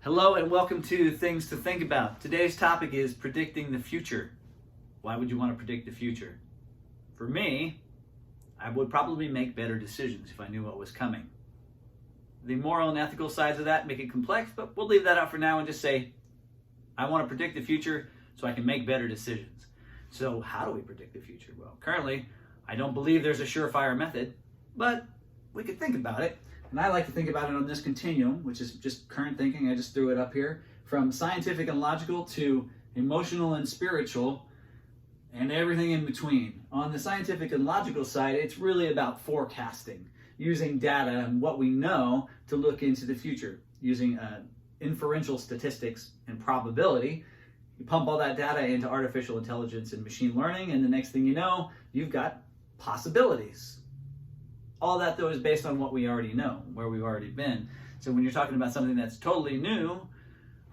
Hello and welcome to Things to Think About. Today's topic is predicting the future. Why would you want to predict the future? For me, I would probably make better decisions if I knew what was coming. The moral and ethical sides of that make it complex, but we'll leave that out for now and just say, I want to predict the future so I can make better decisions. So how do we predict the future? Well, currently, I don't believe there's a surefire method, but we could think about it. And I like to think about it on this continuum, which is just current thinking. I just threw it up here. From scientific and logical to emotional and spiritual and everything in between. On the scientific and logical side, it's really about forecasting, using data and what we know to look into the future, using inferential statistics and probability. You pump all that data into artificial intelligence and machine learning, and the next thing you know, you've got possibilities. All that, though, is based on what we already know, where we've already been. So when you're talking about something that's totally new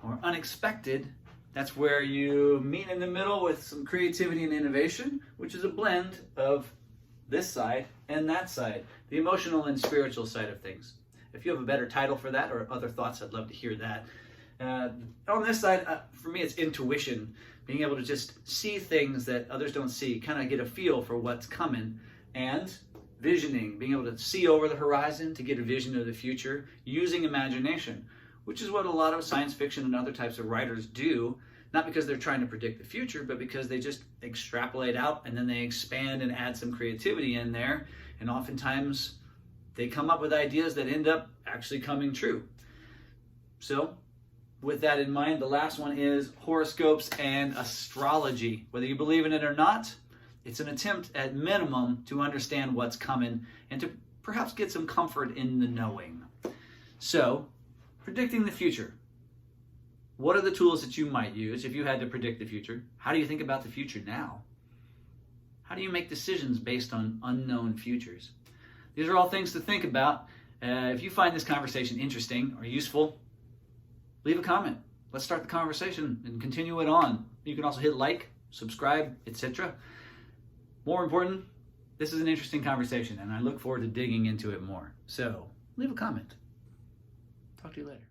or unexpected, that's where you meet in the middle with some creativity and innovation, which is a blend of this side and that side, the emotional and spiritual side of things. If you have a better title for that or other thoughts, I'd love to hear that. On this side, for me, it's intuition, being able to just see things that others don't see, kind of get a feel for what's coming, and visioning, being able to see over the horizon to get a vision of the future using imagination, which is what a lot of science fiction and other types of writers do, not because they're trying to predict the future, but because they just extrapolate out and then they expand and add some creativity in there, and oftentimes they come up with ideas that end up actually coming true. So with that in mind, the last one is horoscopes and astrology. Whether you believe in it or not, it's an attempt at minimum to understand what's coming and to perhaps get some comfort in the knowing. So, predicting the future. What are the tools that you might use if you had to predict the future? How do you think about the future now? How do you make decisions based on unknown futures? These are all things to think about. If you find this conversation interesting or useful, leave a comment. Let's start the conversation and continue it on. You can also hit like, subscribe, etc. More important, this is an interesting conversation, and I look forward to digging into it more. So, leave a comment. Talk to you later.